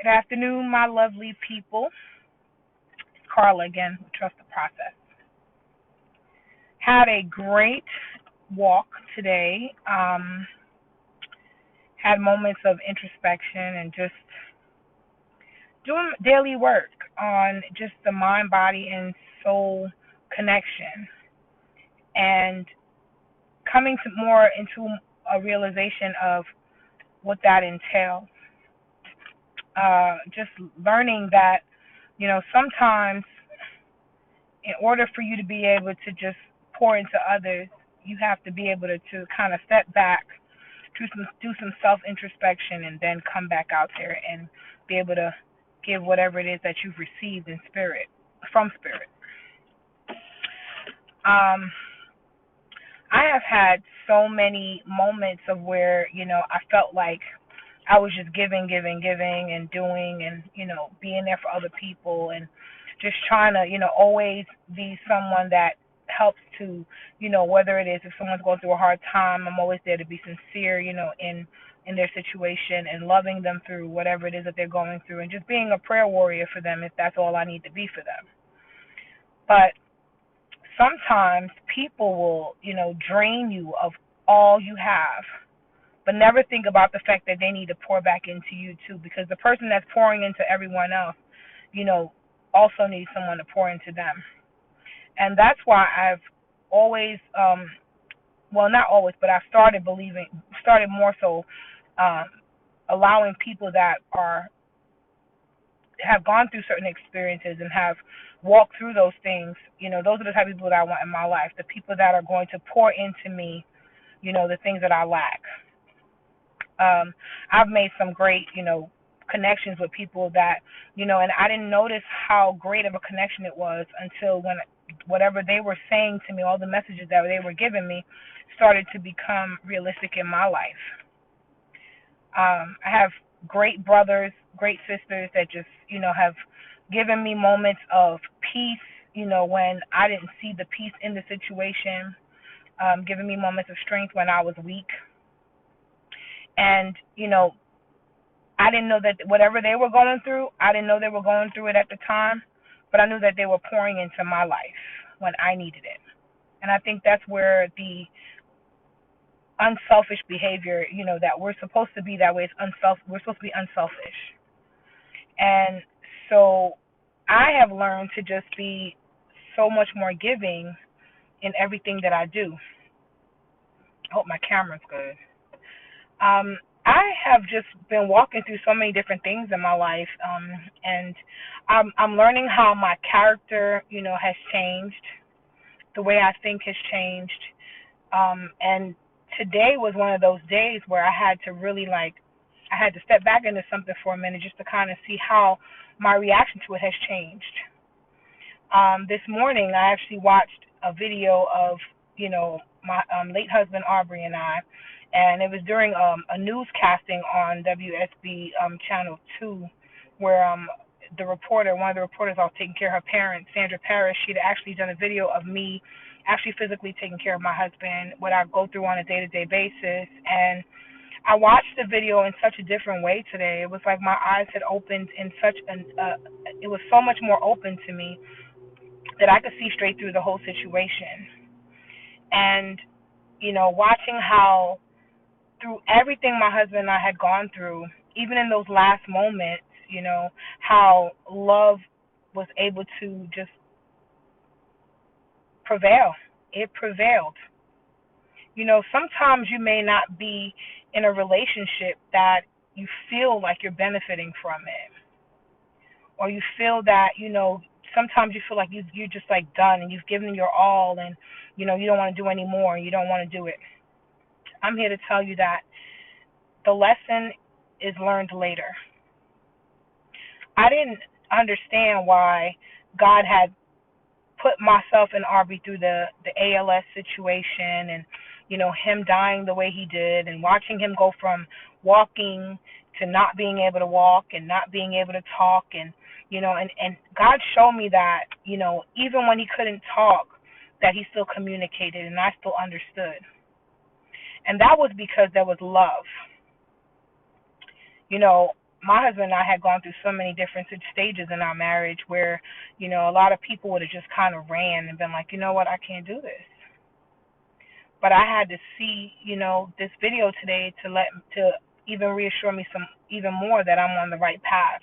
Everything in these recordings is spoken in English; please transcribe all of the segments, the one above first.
Good afternoon, my lovely people. It's Carla again with Trust the Process. Had a great walk today. Had moments of introspection and just doing daily work on just the mind, body, and soul connection, and coming to more into a realization of what that entails. Just learning that sometimes in order for you to be able to just pour into others, you have to be able to kind of step back, do some self introspection, and then come back out there and be able to give whatever it is that you've received in spirit, from spirit. Um, I have had so many moments of where I felt like I was just giving, giving, giving, and doing, and being there for other people, and just trying to always be someone that helps to whether it is if someone's going through a hard time, I'm always there to be sincere in their situation and loving them through whatever it is that they're going through, and just being a prayer warrior for them if that's all I need to be for them. But sometimes people will drain you of all you have, but never think about the fact that they need to pour back into you too, because the person that's pouring into everyone else, you know, also needs someone to pour into them. And that's why I've always, well, not always, but I've started more so, um, allowing people that have gone through certain experiences and have walked through those things. Those are the type of people that I want in my life. The people that are going to pour into me, the things that I lack. I've made some great, connections with people that, and I didn't notice how great of a connection it was until when whatever they were saying to me, all the messages that they were giving me, started to become realistic in my life. I have great brothers, great sisters that just, have given me moments of peace, when I didn't see the peace in the situation, giving me moments of strength when I was weak. And, I didn't know that whatever they were going through, I didn't know they were going through it at the time, but I knew that they were pouring into my life when I needed it. And I think that's where the unselfish behavior, that we're supposed to be that way, is we're supposed to be unselfish. And so I have learned to just be so much more giving in everything that I do. I hope my camera's good. I have just been walking through so many different things in my life, and I'm learning how my character, has changed. The way I think has changed, and today was one of those days where I had to step back into something for a minute just to kind of see how my reaction to it has changed. This morning, I actually watched a video of, my late husband Aubrey and I, and it was during a newscasting on WSB Channel 2, where one of the reporters, I was taking care of her parents, Sandra Parrish. She'd actually done a video of me actually physically taking care of my husband, what I go through on a day-to-day basis, and I watched the video in such a different way today. It was like my eyes had opened in it was so much more open to me that I could see straight through the whole situation. And, watching how through everything my husband and I had gone through, even in those last moments, how love was able to just prevail. It prevailed. Sometimes you may not be in a relationship that you feel like you're benefiting from it, or you feel that, sometimes you feel like you're just like done and you've given your all, and you don't want to do any more and you don't want to do it. I'm here to tell you that the lesson is learned later. I didn't understand why God had put myself and Aubrey through the ALS situation, and him dying the way he did, and watching him go from walking to not being able to walk and not being able to talk, and and God showed me that even when he couldn't talk, that he still communicated and I still understood. And that was because there was love. you know my husband and I had gone through so many different stages in our marriage where, a lot of people would have just kind of ran and been like, you know what, I can't do this. But I had to see, this video today to even reassure me some even more that I'm on the right path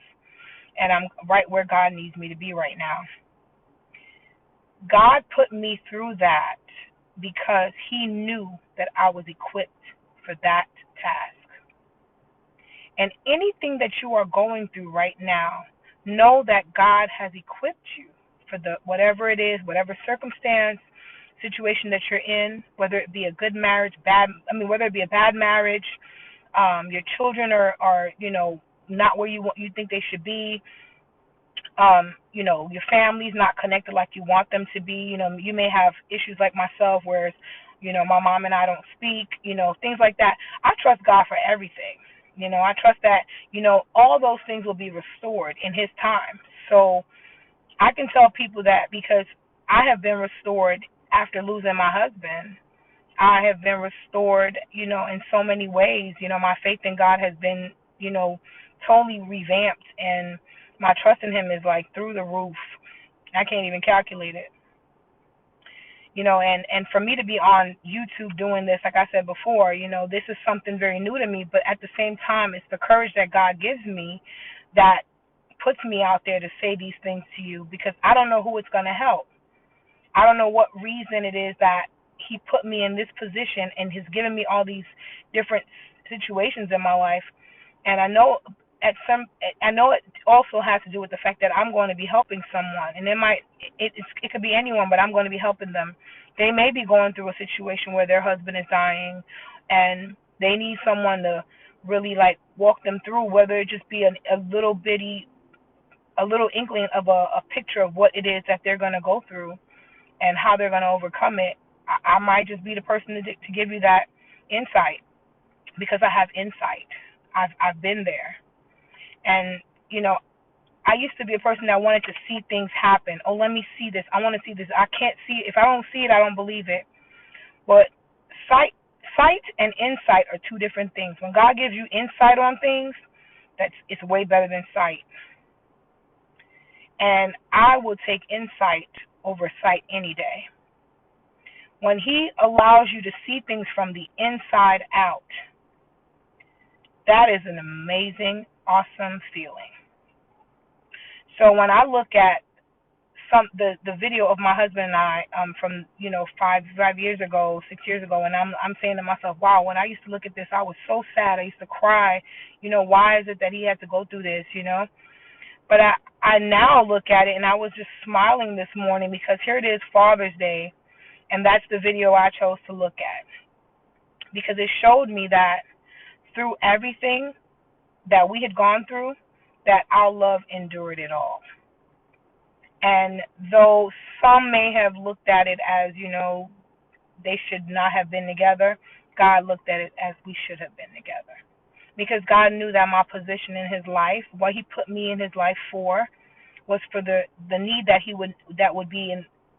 and I'm right where God needs me to be right now. God put me through that because he knew that I was equipped for that task. And anything that you are going through right now, know that God has equipped you for the whatever it is, whatever circumstance, situation that you're in, whether it be a good marriage, whether it be a bad marriage, your children are not where you think they should be, your family's not connected like you want them to be. You may have issues like myself where, my mom and I don't speak, things like that. I trust God for everything. I trust that, all those things will be restored in his time. So I can tell people that because I have been restored after losing my husband. I have been restored, in so many ways. My faith in God has been, totally revamped, and my trust in him is like through the roof. I can't even calculate it. And for me to be on YouTube doing this, like I said before, this is something very new to me, but at the same time, it's the courage that God gives me that puts me out there to say these things to you, because I don't know who it's going to help. I don't know what reason it is that he put me in this position and has given me all these different situations in my life. And I know it also has to do with the fact that I'm going to be helping someone, and it could be anyone, but I'm going to be helping them. They may be going through a situation where their husband is dying, and they need someone to really like walk them through, whether it just be a little inkling of a picture of what it is that they're going to go through and how they're going to overcome it. I might just be the person to give you that insight, because I have insight. I've been there. And, I used to be a person that wanted to see things happen. Oh, let me see this. I want to see this. I can't see it. If I don't see it, I don't believe it. But sight and insight are two different things. When God gives you insight on things, it's way better than sight. And I will take insight over sight any day. When he allows you to see things from the inside out, that is an amazing, awesome feeling. So when I look at the video of my husband and I from 5 years ago, 6 years ago, and I'm saying to myself, wow, when I used to look at this, I was so sad. I used to cry. Why is it that he had to go through this? But I now look at it, and I was just smiling this morning because here it is, Father's Day, and that's the video I chose to look at, because it showed me that through everything that we had gone through, that our love endured it all. And though some may have looked at it as, they should not have been together, God looked at it as we should have been together. Because God knew that my position in his life, what he put me in his life for, was for the need that would be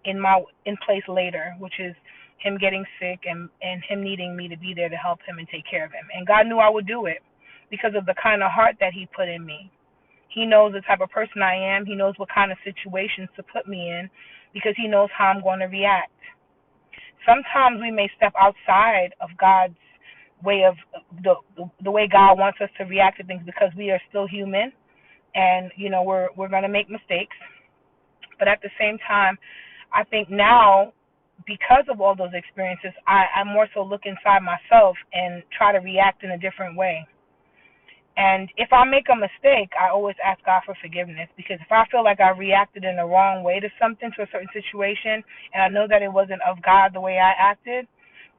in place later, which is him getting sick and him needing me to be there to help him and take care of him. And God knew I would do it because of the kind of heart that he put in me. He knows the type of person I am. He knows what kind of situations to put me in, because he knows how I'm going to react. Sometimes we may step outside of God's way of the way God wants us to react to things, because we are still human, and we're going to make mistakes. But at the same time, I think now, because of all those experiences, I more so look inside myself and try to react in a different way. And if I make a mistake, I always ask God for forgiveness, because if I feel like I reacted in the wrong way to something, to a certain situation, and I know that it wasn't of God the way I acted,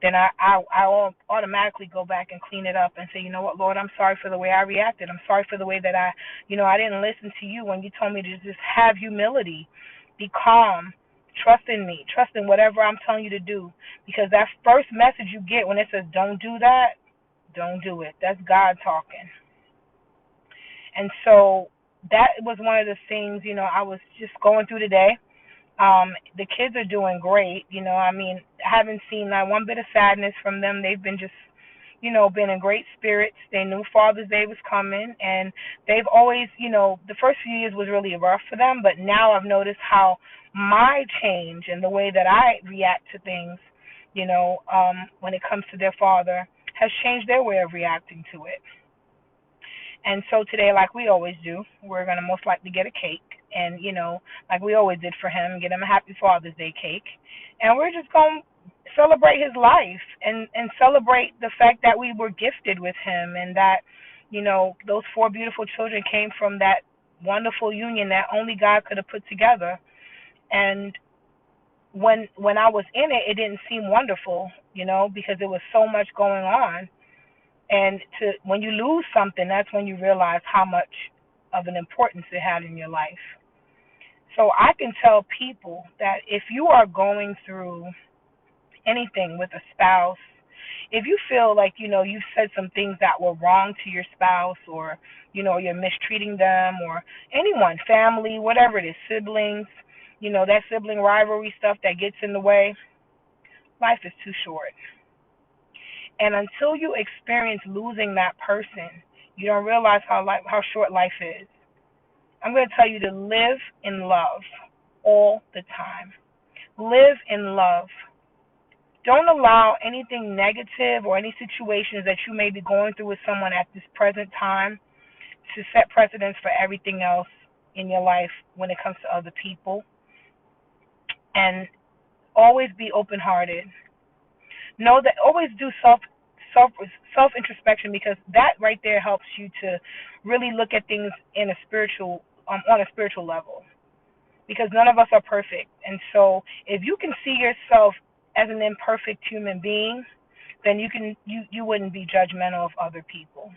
then I will automatically go back and clean it up and say, you know what, Lord, I'm sorry for the way I reacted. I'm sorry for the way that I didn't listen to you when you told me to just have humility, be calm, trust in me, trust in whatever I'm telling you to do. Because that first message you get when it says don't do that, don't do it. That's God talking. And so that was one of the things, I was just going through today. The kids are doing great. I haven't seen not one bit of sadness from them. They've been just, been in great spirits. They knew Father's Day was coming, and they've always, the first few years was really rough for them, but now I've noticed how my change and the way that I react to things, when it comes to their father, has changed their way of reacting to it. And so today, like we always do, we're going to most likely get a cake. And, like we always did for him, get him a happy Father's Day cake. And we're just going to celebrate his life and celebrate the fact that we were gifted with him and that, those four beautiful children came from that wonderful union that only God could have put together. And when I was in it, it didn't seem wonderful, because there was so much going on. And when you lose something, that's when you realize how much of an importance it had in your life. So I can tell people that if you are going through anything with a spouse, if you feel like, you've said some things that were wrong to your spouse, or, you're mistreating them, or anyone, family, whatever it is, siblings, that sibling rivalry stuff that gets in the way, life is too short. And until you experience losing that person, you don't realize how short life is. I'm going to tell you to live in love all the time. Live in love. Don't allow anything negative or any situations that you may be going through with someone at this present time to set precedence for everything else in your life when it comes to other people. And always be open-hearted. Know that always do self introspection, because that right there helps you to really look at things in a spiritual on a spiritual level, because none of us are perfect. And so if you can see yourself as an imperfect human being, then you wouldn't be judgmental of other people.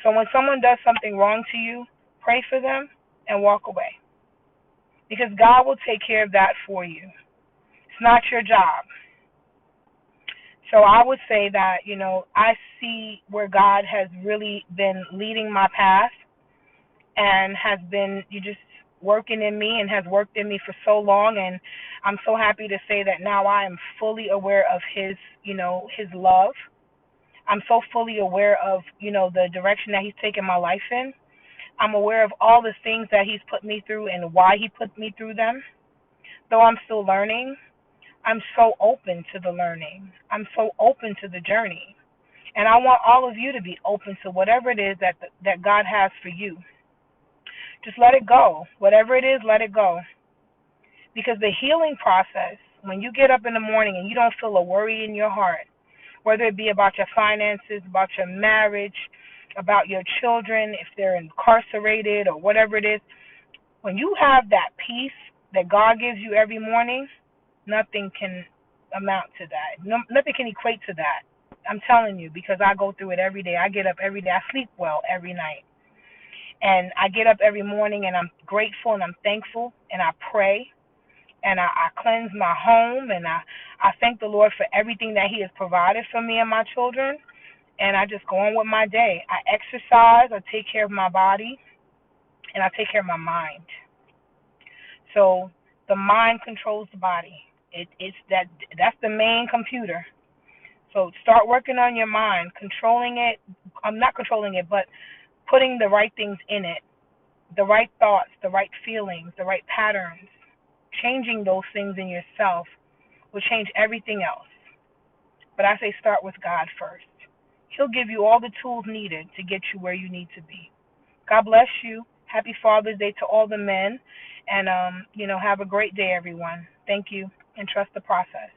So when someone does something wrong to you, pray for them and walk away, because God will take care of that for you. It's not your job. So I would say that, I see where God has really been leading my path and has been you just working in me and has worked in me for so long. And I'm so happy to say that now I am fully aware of his love. I'm so fully aware of, the direction that he's taken my life in. I'm aware of all the things that he's put me through and why he put me through them. Though I'm still learning, I'm so open to the learning. I'm so open to the journey. And I want all of you to be open to whatever it is that God has for you. Just let it go. Whatever it is, let it go. Because the healing process, when you get up in the morning and you don't feel a worry in your heart, whether it be about your finances, about your marriage, about your children, if they're incarcerated or whatever it is, when you have that peace that God gives you every morning, nothing can amount to that. No, nothing can equate to that. I'm telling you, because I go through it every day. I get up every day. I sleep well every night. And I get up every morning and I'm grateful and I'm thankful and I pray and I cleanse my home and I thank the Lord for everything that he has provided for me and my children. And I just go on with my day. I exercise, I take care of my body, and I take care of my mind. So the mind controls the body. That's the main computer. So start working on your mind, controlling it. I'm not controlling it, but putting the right things in it, the right thoughts, the right feelings, the right patterns. Changing those things in yourself will change everything else. But I say start with God first. He'll give you all the tools needed to get you where you need to be. God bless you. Happy Father's Day to all the men. And, have a great day, everyone. Thank you, and trust the process.